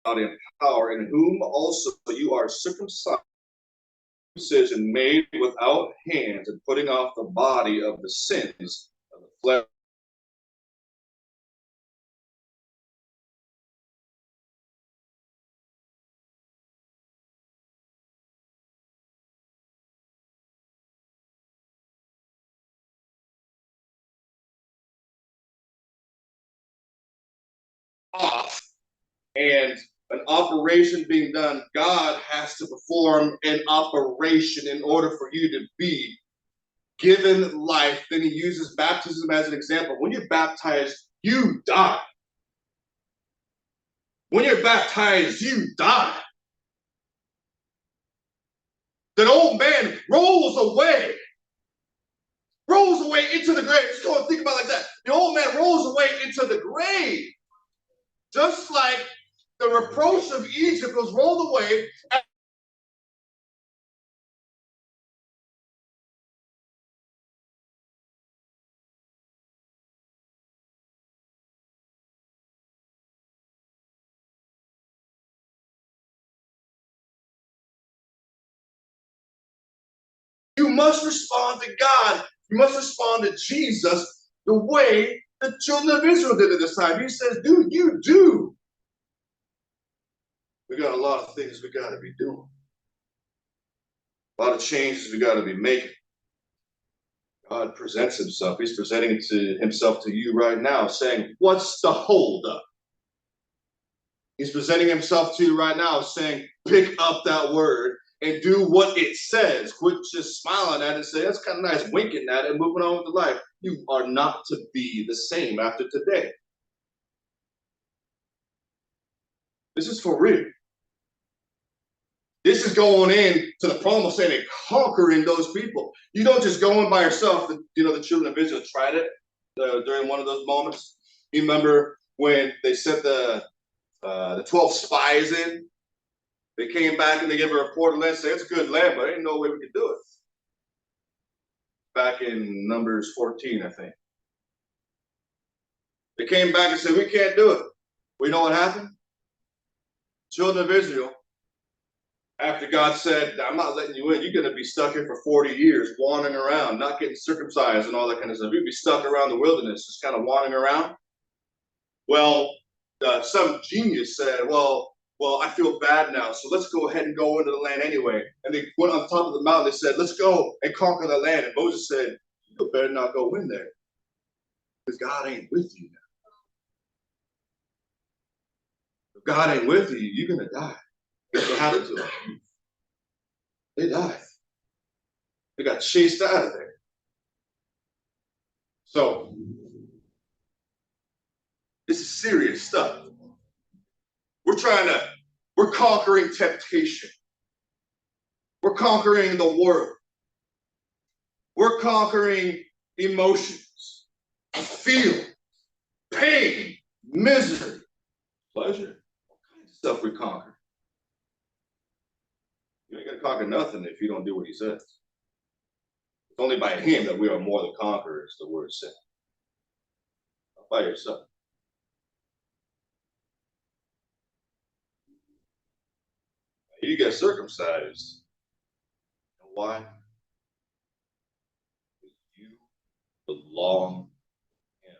in power, in whom also you are circumcised, made without hands, and putting off the body of the sins of the flesh. Off. And an operation being done, God has to perform an operation in order for you to be given life. Then he uses baptism as an example. When you're baptized, you die. When you're baptized, you die. That old man rolls away into the grave. Just go and think about it like that. The old man rolls away into the grave. Just like the reproach of Egypt was rolled away. You must respond to God. You must respond to Jesus the way the children of Israel did at this time. He says, dude, you do. We got a lot of things we got to be doing. A lot of changes we got to be making. God presents himself. He's presenting himself to you right now, saying, what's the holdup? He's presenting himself to you right now, saying, pick up that word and do what it says. Quit just smiling at it and say, that's kind of nice, winking at it and moving on with the life. You are not to be the same after today. This is for real. This is going in to the promised land and conquering those people. You don't just go in by yourself. The children of Israel tried it during one of those moments. You remember when they sent the 12 spies in? They came back and they gave a report of land, saying it's a good land, but there ain't no way we could do it. Back in Numbers 14, I think. They came back and said, we can't do it. We know what happened? Children of Israel, after God said, I'm not letting you in, you're going to be stuck here for 40 years, wandering around, not getting circumcised and all that kind of stuff. You'd be stuck around the wilderness, just kind of wandering around. Well, some genius said, well, I feel bad now, so let's go ahead and go into the land anyway. And they went on top of the mountain. They said, let's go and conquer the land. And Moses said, you better not go in there, because God ain't with you now. If God ain't with you, you're going to die. That's what happened to them. They died. They got chased out of there. So, this is serious stuff. We're conquering temptation. We're conquering the world. We're conquering emotions, fear, pain, misery, pleasure. What kind of stuff we conquer? You ain't gonna conquer nothing if you don't do what he says. It's only by him that we are more than conquerors, the word said. by yourself. You get circumcised. And why? Because you belong to Him.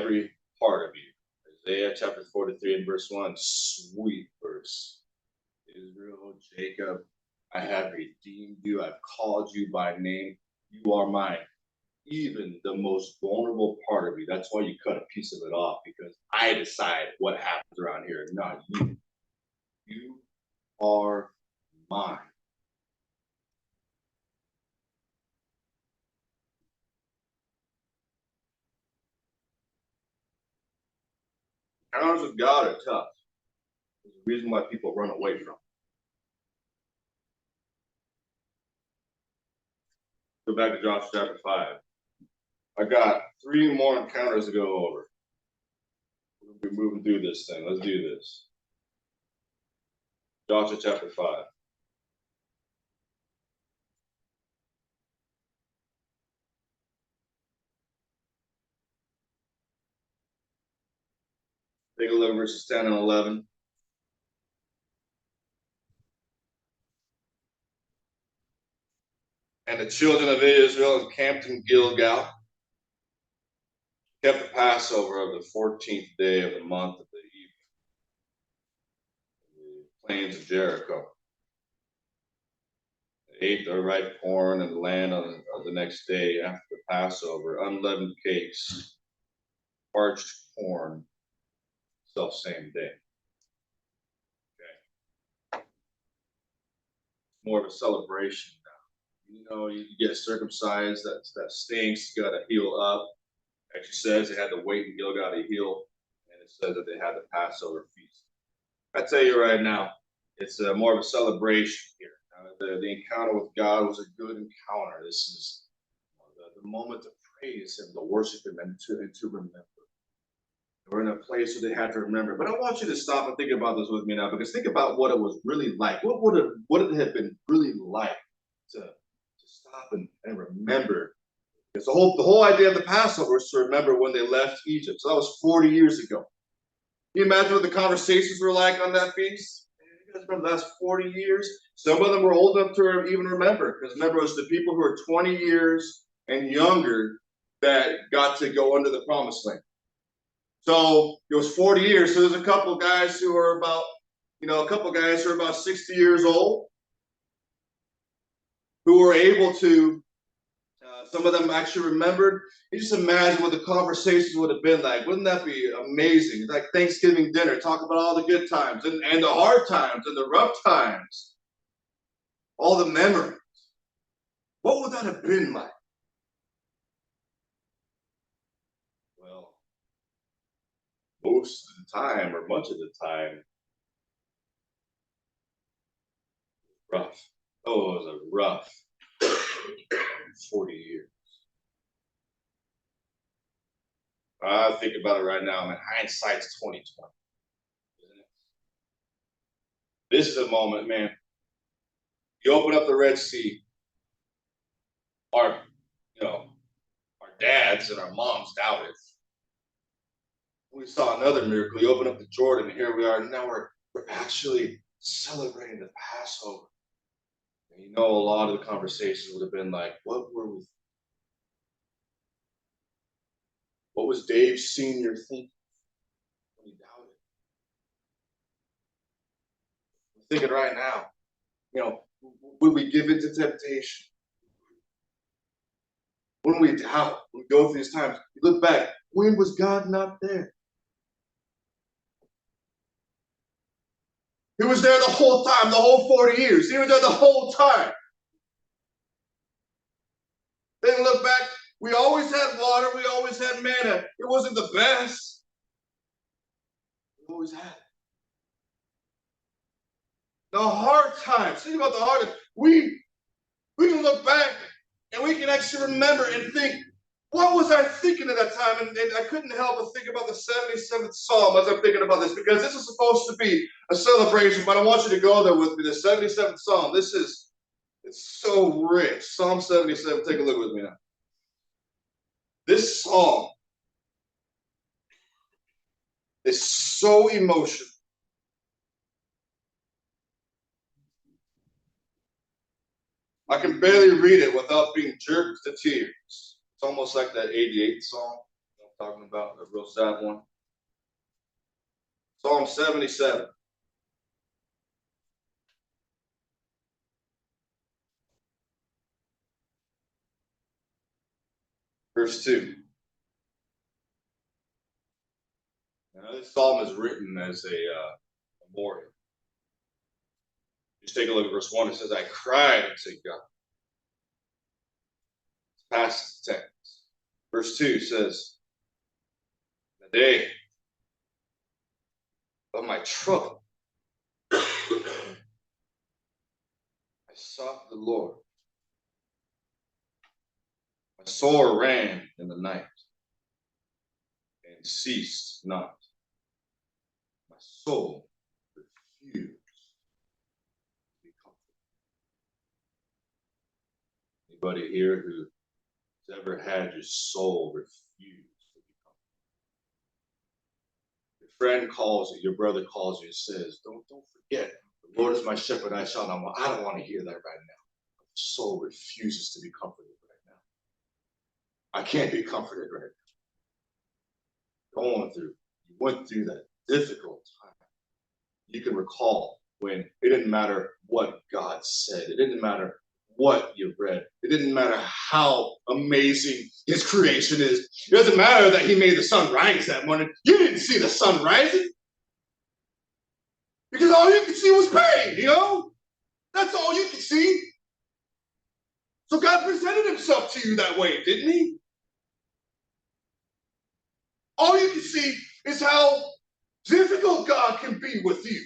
Every part of you. Isaiah chapter 43 and verse 1. Sweet verse. Israel, Jacob, I have redeemed you. I've called you by name. You are mine. Even the most vulnerable part of you. That's why you cut a piece of it off, because I decide what happens around here, not you. You are mine. Encounters with God are tough. There's a reason why people run away from. Go back to Joshua chapter 5. I got 3 more encounters to go over. We'll be moving through this thing. Let's do this. Joshua chapter 5. Take a look at verses 10 and 11. And the children of Israel encamped in Gilgal, kept the Passover of the 14th day of the month of the plains of Jericho. They ate their ripe corn and the land on the next day after the Passover, unleavened cakes, parched corn, self-same day. Okay. More of a celebration now. You know, you get circumcised, that stinks, you got to heal up. Actually says they had to wait in Gilgal to heal, and it says that they had the Passover feast. I tell you right now, it's more of a celebration here. The encounter with God was a good encounter. This is the moment to praise Him, to worship Him, and to remember. We're in a place where they had to remember. But I want you to stop and think about this with me now, because think about what it was really like. What would it have been really like to stop and remember? Because the whole idea of the Passover was to remember when they left Egypt. So that was 40 years ago. Can you imagine what the conversations were like on that feast? You guys remember the last 40 years? Some of them were old enough to even remember. Because remember, it was the people who were 20 years and younger that got to go into the promised land. So it was 40 years. So there's a couple guys who are about, a couple guys who are about 60 years old who were able to, some of them actually remembered. You just imagine what the conversations would have been like. Wouldn't that be amazing? Like Thanksgiving dinner, talk about all the good times and the hard times and the rough times, all the memories. What would that have been like? Well, most of the time, or much of the time, rough. Oh, it was a rough 40 years. I think about it right now. I mean, hindsight's 2020, isn't it? This is a moment, man. You open up the Red Sea. Our dads and our moms doubted. We saw another miracle. You open up the Jordan, and here we are. Now we're actually celebrating the Passover. And a lot of the conversations would have been like, what were we? What was Dave Sr. thinking when he doubted? I'm thinking right now, would we give in to temptation? When we doubt, we go through these times, you look back, when was God not there? He was there the whole time, the whole 40 years. He was there the whole time. Then look back, we always had water, we always had manna. It wasn't the best. We always had it. The hard times, think about the hard times. We can look back and we can actually remember and think, what was I thinking at that time? And I couldn't help but think about the 77th Psalm as I'm thinking about this, because this is supposed to be a celebration, but I want you to go there with me. The 77th Psalm. It's so rich. Psalm 77. Take a look with me now. This song is so emotional. I can barely read it without being jerked to tears. It's almost like that 88 song I'm talking about, the real sad one. Psalm 77. Verse 2. Now, this psalm is written as a memorial. Just take a look at verse 1. It says, I cried unto God. It's past tense. Verse 2 says, the day of my trouble, I sought the Lord. My soul ran in the night and ceased not. My soul refused to be comforted. Anybody here who's ever had your soul refuse to be comforted? Your friend calls you, your brother calls you and says, don't forget, the Lord is my shepherd, I shall not want. I don't want to hear that right now. My soul refuses to be comforted right now. I can't be comforted right now. You went through that difficult time. You can recall when it didn't matter what God said. It didn't matter what you read. It didn't matter how amazing his creation is. It doesn't matter that he made the sun rise that morning. You didn't see the sun rising. Because all you could see was pain, That's all you could see. So God presented himself to you that way, didn't he? All you can see is how difficult God can be with you.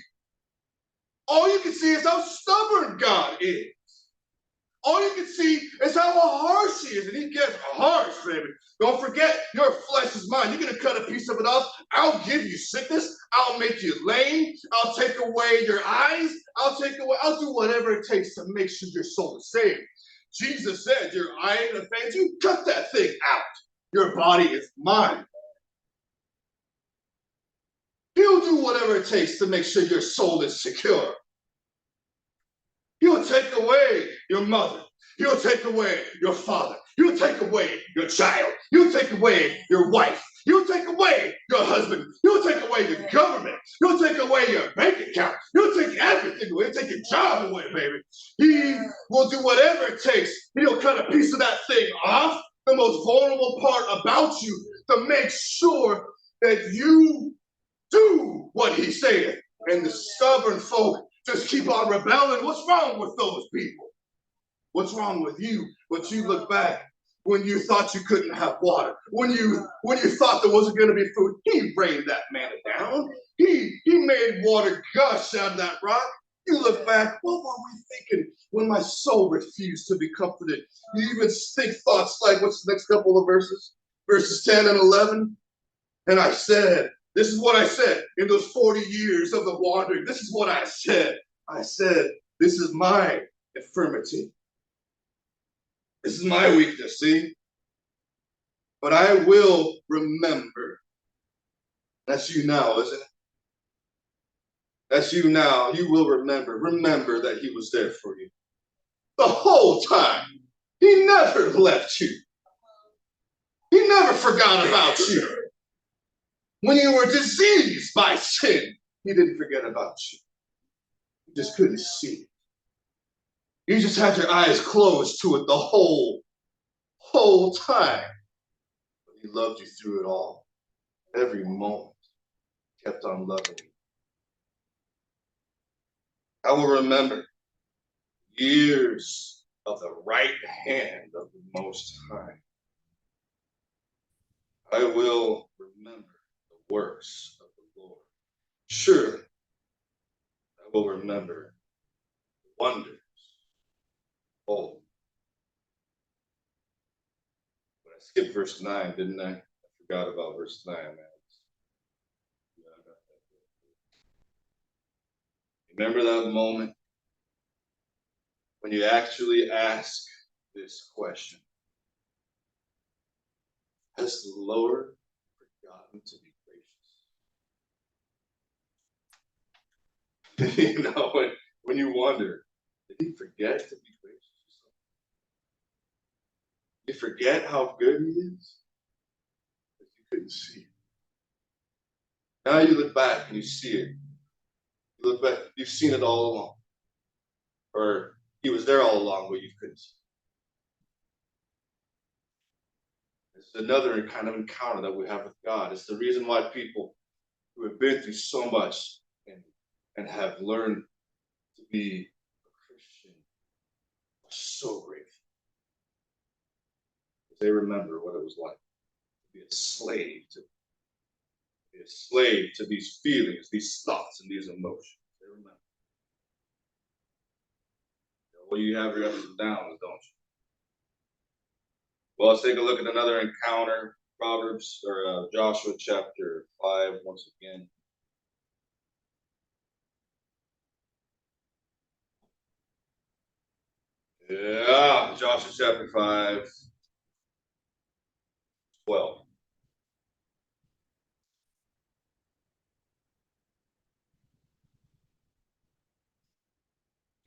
All you can see is how stubborn God is. All you can see is how harsh he is, and he gets harsh, baby. Don't forget, your flesh is mine. You're going to cut a piece of it off. I'll give you sickness. I'll make you lame. I'll take away your eyes. I'll do whatever it takes to make sure your soul is saved. Jesus said, your eye offends you, cut that thing out. Your body is mine. He'll do whatever it takes to make sure your soul is secure. He'll take away your mother. He'll take away your father. He'll take away your child. He'll take away your wife. He'll take away your husband. He'll take away your government. He'll take away your bank account. He'll take everything away. He'll take your job away, baby. He will do whatever it takes. He'll cut a piece of that thing off, the most vulnerable part about you, to make sure that you do what he said. And the stubborn folk just keep on rebelling. What's wrong with those people? What's wrong with you? But you look back when you thought you couldn't have water, when you thought there wasn't going to be food. He rained that manna down. He made water gush out of that rock. You look back, what were we thinking when my soul refused to be comforted? You even think thoughts like, what's the next couple of verses? Verses 10 and 11. And I said, this is what I said in those 40 years of the wandering. This is what I said. I said, this is my infirmity. This is my weakness, see? But I will remember. That's you now, isn't it? That's you now. You will remember. Remember that he was there for you. The whole time. He never left you. He never forgot about you. When you were diseased by sin, he didn't forget about you. You just couldn't see it. You just had your eyes closed to it the whole time. But he loved you through it all. Every moment. Kept on loving you. I will remember years of the right hand of the Most High. I will remember the works of the Lord. Surely, I will remember the wonders. Oh, but I skipped verse 9, didn't I? I forgot about verse 9, man. Remember that moment when you actually ask this question? Has the Lord forgotten to be gracious? When you wonder, did he forget to be gracious? Did he forget how good he is? But you couldn't see it. Now you look back and you see it. You look back, you've seen it all along. Or he was there all along, but you couldn't see it. It's another kind of encounter that we have with God. It's the reason why people who have been through so much and have learned to be a Christian are so grateful. They remember what it was like to be a slave to these feelings, these thoughts, and these emotions. They remember. Well, you have your ups and downs, don't you? Well, let's take a look at another encounter. Proverbs or Joshua chapter 5 once again. Yeah, Joshua chapter 5, 12.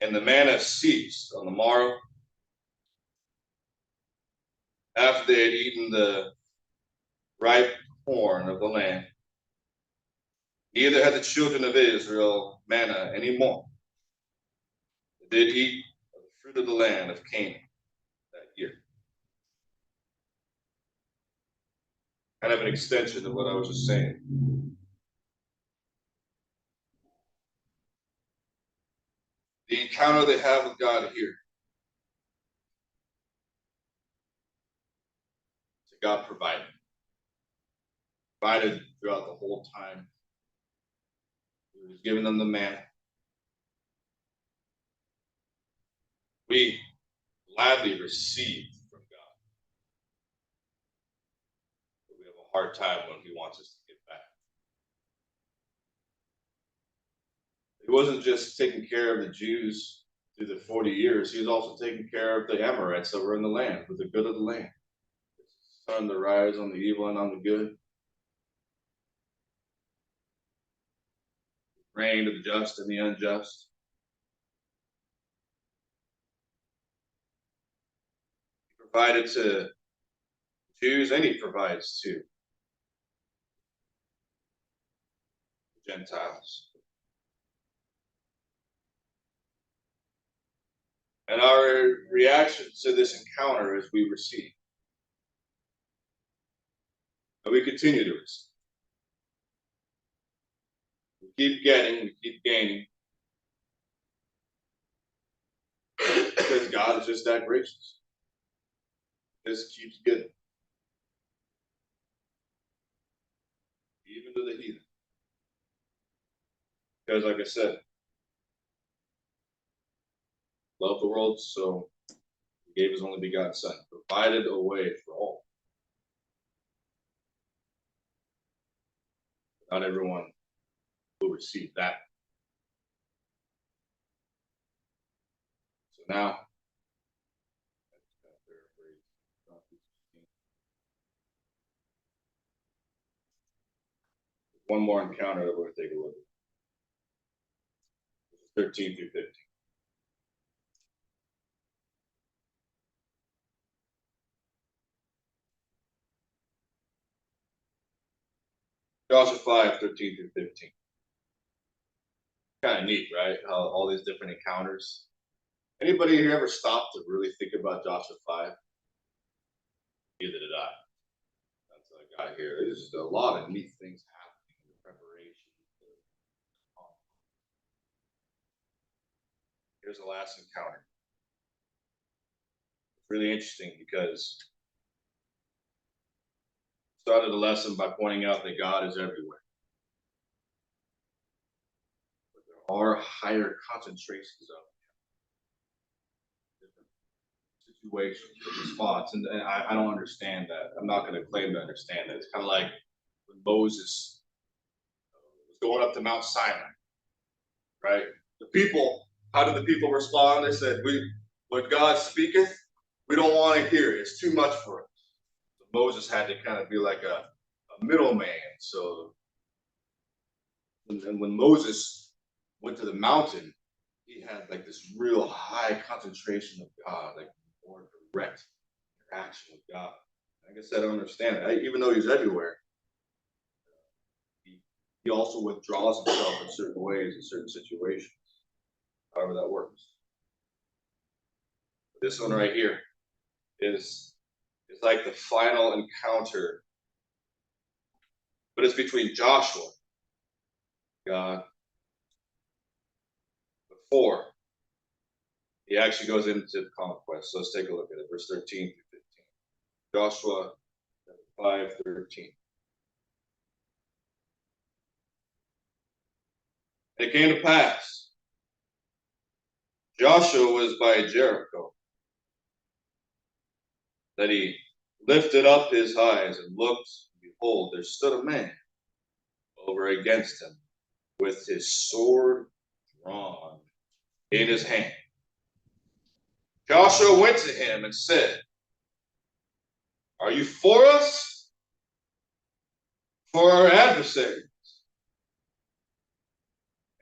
And the manna ceased on the morrow, after they had eaten the ripe corn of the land. Neither had the children of Israel manna any more. They did eat of the fruit of the land of Canaan that year. Kind of an extension of what I was just saying. The encounter they have with God here. So God provided. Provided throughout the whole time. He was giving them the manna. We gladly received from God. But we have a hard time when he wants us to give back. He wasn't just taking care of the Jews through the 40 years. He was also taking care of the Amorites that were in the land, with the good of the land. Sun to rise on the evil and on the good. Rain to the just and the unjust. He provided to Jews and he provides to the Gentiles. And our reaction to this encounter is we receive. And we continue to receive. We keep getting, we keep gaining. Because God is just that gracious. Just keeps giving. Even to the heathen. Because like I said, love the world, so he gave his only begotten son, provided a way for all. Not everyone will receive that. So now, one more encounter that we're going to take a look at. 13 through 15. Joshua 5, 13 through 15. Kind of neat, right? How all these different encounters. Anybody here ever stopped to really think about Joshua 5? Neither did I. That's what I got here. There's just a lot of neat things happening in the preparation. Here's the last encounter. It's really interesting because I started the lesson by pointing out that God is everywhere. But there are higher concentrations of different situations, different spots. And I don't understand that. I'm not going to claim to understand that. It's kind of like when Moses was going up to Mount Sinai, right? The people, how did the people respond? They said, when God speaketh, we don't want to hear it. It's too much for us. So Moses had to kind of be like a middleman. So, and when Moses went to the mountain, he had like this real high concentration of God, like more direct interaction with God. I guess I don't understand it. Even though he's everywhere, he also withdraws himself in certain ways, in certain situations, however that works. This one right here is like the final encounter, but it's between Joshua, God, before he actually goes into the conquest. So let's take a look at it, verse 13 through 15. Joshua 5:13. It came to pass, Joshua was by Jericho, that he lifted up his eyes and looked, and behold, there stood a man over against him with his sword drawn in his hand. Joshua went to him and said, "Are you for us, for our adversaries?"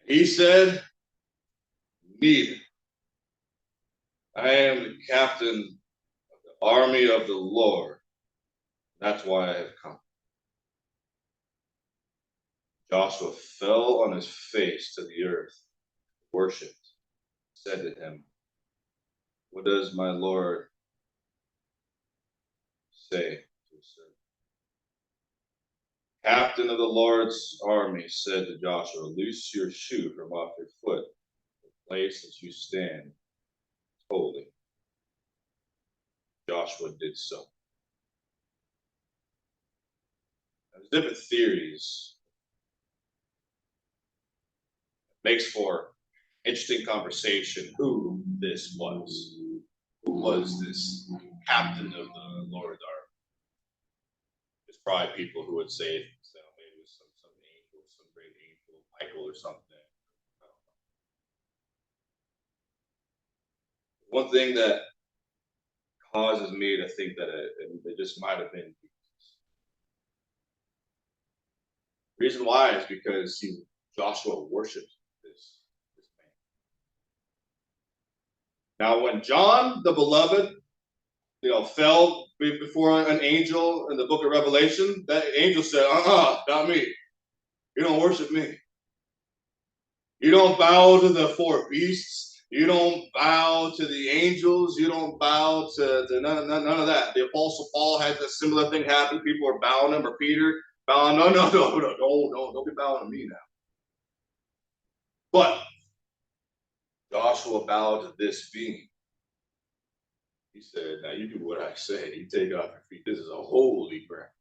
He said, "Neither. I am the captain of the army of the Lord. That's why I have come." Joshua fell on his face to the earth, worshipped, said to him, "What does my Lord say to his servant?" Captain of the Lord's army said to Joshua, "Loose your shoe from off your foot. The place that you stand is holy." Joshua did so. There's different theories. It makes for interesting conversation who this was. Who was this captain of the Lord's army? There's probably people who would say maybe it was some angel, some great angel, Michael or something. One thing that causes me to think that it just might have been Jesus. The reason why is because Joshua worshipped this man. Now, when John the Beloved, fell before an angel in the book of Revelation, that angel said, not me. You don't worship me. You don't bow to the four beasts. You don't bow to the angels. You don't bow to none of that. The Apostle Paul had a similar thing happen. People are bowing him, or Peter bowing. No, don't be bowing to me now. But Joshua bowed to this being. He said, "Now you do what I say. You take off your feet. This is a holy ground.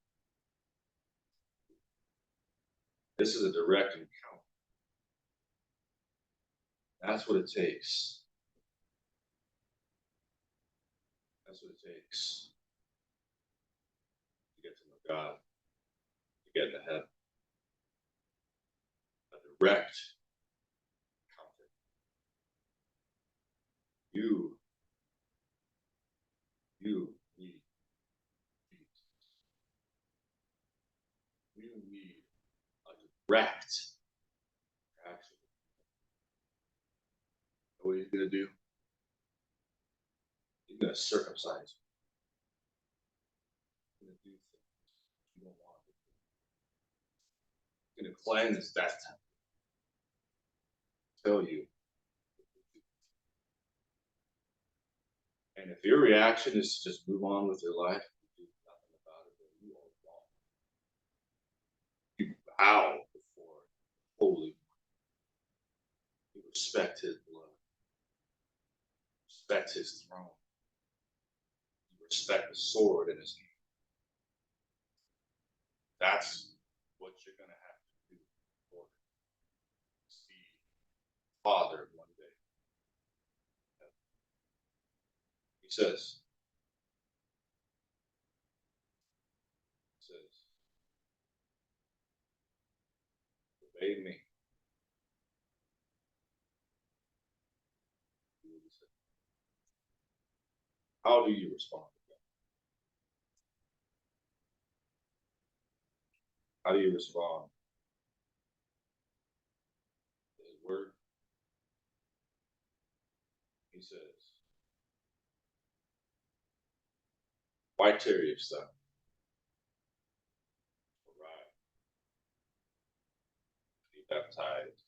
This is a direct encounter." That's what it takes. That's what it takes to get to know God, to get into heaven. A direct encounter. You need Jesus. You need a direct action. What he's going to do? He's going to circumcise you. He's going to do things you don't want to do. He's going to cleanse that temple. Tell you. And if your reaction is to just move on with your life, you do nothing about it, then you are wrong. You bow before holy one. You respect his blood. Respect his throne. You respect the sword in his hand. That's what you're going to have to do in order to see Father one day. He says, obey me. How do you respond to How do you respond? His word. He says, why tarry if so? Right. Be baptized.